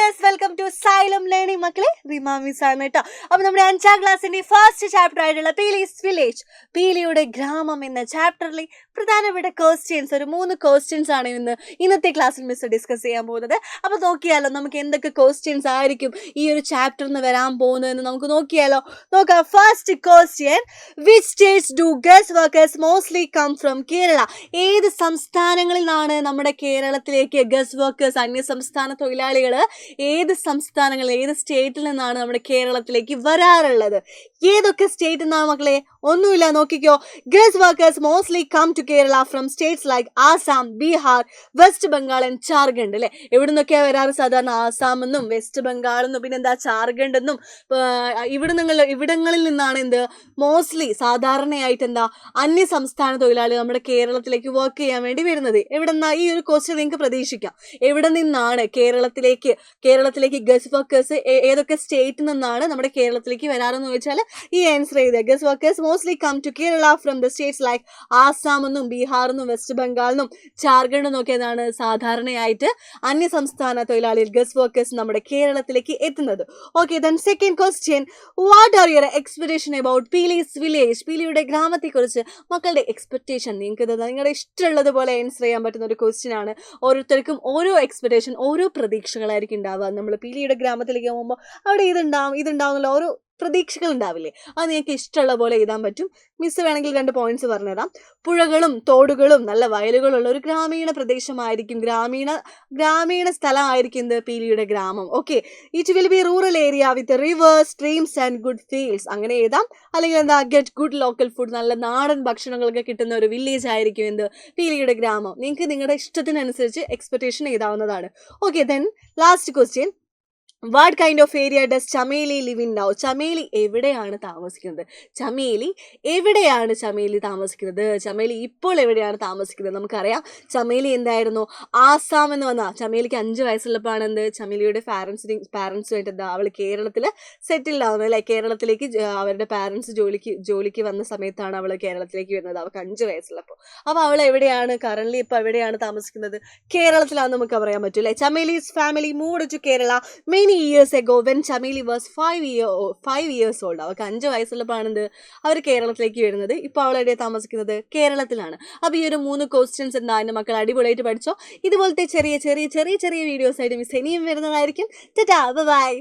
Yes welcome to Xylem learning മക്കളെ. Rima miss ആണ് കേട്ടോ. അപ്പൊ നമ്മുടെ 5ാം ക്ലാസ്സിന്റെ ഫസ്റ്റ് ചാപ്റ്റർ ആയിട്ടുള്ള പീലീസ് വില്ലേജ്, പീലിയുടെ ഗ്രാമം എന്ന ചാപ്റ്ററിലെ പ്രധാനപ്പെട്ട ക്വസ്റ്റ്യൻസ്, ഒരു 3 ക്വസ്റ്റ്യൻസ് ആണ് ഇന്നത്തെ ക്ലാസ്സിൽ മിസ് ഡിസ്കസ് ചെയ്യാൻ പോകുന്നത്. അപ്പൊ നോക്കിയാലോ നമുക്ക് എന്തൊക്കെ ക്വസ്റ്റ്യൻസ് ആയിരിക്കും ഈ ഒരു ചാപ്റ്ററിന് വരാൻ പോകുന്നതെന്ന് നമുക്ക് നോക്കിയാലോ. നോക്കാം. First question, which states do guest workers mostly come from Kerala? ഏത് സംസ്ഥാനങ്ങളിൽ നിന്നാണ് നമ്മുടെ കേരളത്തിലേക്ക് ഗസ്റ്റ് വർക്കേഴ്സ്, അന്യ സംസ്ഥാന തൊഴിലാളികൾ ഏത് സംസ്ഥാനങ്ങളിൽ, ഏത് സ്റ്റേറ്റിൽ നിന്നാണ് നമ്മുടെ കേരളത്തിലേക്ക് വരാറുള്ളത്? ഏതൊക്കെ സ്റ്റേറ്റ് എന്നാണ് മക്കളെ? ഒന്നുമില്ല, നോക്കിക്കോ. Guest workers mostly come to Kerala from states like Assam, Bihar, West Bengal and Jharkhand. അല്ലെ, എവിടെ നിന്നൊക്കെയാണ് വരാറ്? സാധാരണ ആസാം എന്നും വെസ്റ്റ് ബംഗാൾ എന്നും പിന്നെന്താ ജാർഖണ്ഡ് എന്നും ഇവിടങ്ങളിൽ നിന്നാണ് എന്ത് മോസ്റ്റ്ലി സാധാരണയായിട്ട് എന്താ അന്യ സംസ്ഥാന തൊഴിലാളികൾ നമ്മുടെ കേരളത്തിലേക്ക് വർക്ക് ചെയ്യാൻ വേണ്ടി വരുന്നത്. എവിടെ നിന്നാ? ഈ ഒരു ക്വസ്റ്റ്യൻ നിങ്ങൾക്ക് പ്രതീക്ഷിക്കാം. എവിടെ നിന്നാണ് കേരളത്തിലേക്ക് ഗസ്റ്റ് വർക്കേഴ്സ്, ഏതൊക്കെ സ്റ്റേറ്റിൽ നിന്നാണ് നമ്മുടെ കേരളത്തിലേക്ക് വരാറെന്ന് ചോദിച്ചാൽ ഈ ആൻസർ ചെയ്ത guest workers mostly come to Kerala from the states like Assam എന്നും ബീഹാർ എന്നും വെസ്റ്റ് ബംഗാൾ എന്നും ജാർഖണ്ഡ് എന്നൊക്കെ എന്താണ് സാധാരണയായിട്ട് അന്യ സംസ്ഥാന തൊഴിലാളികൾ ഗസ്റ്റ് വർക്കേഴ്സ് നമ്മുടെ കേരളത്തിലേക്ക് എത്തുന്നത്. Okay, then second question, what are your expectation about Peeli's village? പീലിയുടെ ഗ്രാമത്തെ കുറിച്ച് മക്കളുടെ എക്സ്പെക്ടേഷൻ നിങ്ങൾക്ക് നിങ്ങളുടെ ഇഷ്ടമുള്ളതുപോലെ ആൻസർ ചെയ്യാൻ പറ്റുന്ന ഒരു ക്വസ്റ്റ്യൻ ആണ്. ഓരോരുത്തർക്കും ഓരോ എക്സ്പെക്ടേഷൻ, ഓരോ പ്രതീക്ഷകളായിരിക്കും ഉണ്ടാവുക. നമ്മൾ പീലിയുടെ ഗ്രാമത്തിലേക്ക് പോകുമ്പോൾ അവിടെ ഇതുണ്ടാവുന്നുള്ള ഓരോ പ്രതീക്ഷകൾ ഉണ്ടാവില്ലേ? അത് നിങ്ങൾക്ക് ഇഷ്ടമുള്ള പോലെ എഴുതാൻ പറ്റും. മിസ് വേണമെങ്കിൽ 2 പോയിന്റ്സ് പറഞ്ഞുതരാം. പുഴകളും തോടുകളും നല്ല വയലുകളുള്ള ഒരു ഗ്രാമീണ പ്രദേശമായിരിക്കും, ഗ്രാമീണ സ്ഥലമായിരിക്കും ഇത് പീലിയുടെ ഗ്രാമം. Okay, it will be rural area with reverse, streams and good fields. അങ്ങനെ എഴുതാം. അല്ലെങ്കിൽ എന്താ, ഗെറ്റ് ഗുഡ് ലോക്കൽ ഫുഡ്, നല്ല നാടൻ ഭക്ഷണങ്ങളൊക്കെ കിട്ടുന്ന ഒരു വില്ലേജ് ആയിരിക്കും എന്ത് പീലിയുടെ ഗ്രാമം. നിങ്ങൾക്ക് നിങ്ങളുടെ ഇഷ്ടത്തിനനുസരിച്ച് എക്സ്പെക്ടേഷൻ എഴുതാവുന്നതാണ്. Okay, then last question, what kind of area does Chameli live in now? Chameli എവിടെയാണ് താമസിക്കുന്നത്? ചമേലി ഇപ്പോൾ എവിടെയാണ് താമസിക്കുന്നത്? നമുക്കറിയാം ചമേലി എന്തായിരുന്നു, ആസാം എന്ന് വന്ന ചമേലിക്ക് 5 വയസ്സുള്ളപ്പോഴാണ് എന്ത് ചമേലിയുടെ പാരൻസുമായിട്ട് എന്താ അവൾ കേരളത്തിൽ സെറ്റിൽഡ് ആവുന്നത്. അല്ലെ, കേരളത്തിലേക്ക് അവരുടെ പാരൻസ് ജോലിക്ക് വന്ന സമയത്താണ് അവൾ കേരളത്തിലേക്ക് വരുന്നത്. അവൾക്ക് 5 വയസ്സുള്ളപ്പോൾ. അപ്പോൾ അവൾ എവിടെയാണ് കറന്റ് ഇപ്പോൾ എവിടെയാണ് താമസിക്കുന്നത്? കേരളത്തിലാണെന്ന് നമുക്ക് പറയാൻ പറ്റും. അല്ലെ, ചമേലി's family moved to Kerala many years ago when Chameli was 5 years old. അവർക്ക് 5 വയസ്സുള്ളപ്പോഴാണ് അവർ കേരളത്തിലേക്ക് വരുന്നത്. ഇപ്പോൾ അവൾ എവിടെയാണ് താമസിക്കുന്നത്? കേരളത്തിലാണ്. അപ്പോൾ ഈ ഒരു 3 ക്വസ്റ്റ്യൻസ് എന്താ എൻ്റെ മക്കൾ അടിപൊളിയായിട്ട് പഠിച്ചോ. ഇതുപോലത്തെ ചെറിയ വീഡിയോസ് ആയിട്ട് മിസ് ഇനിയും വരുന്നതായിരിക്കും. ടാറ്റാ, ബൈ.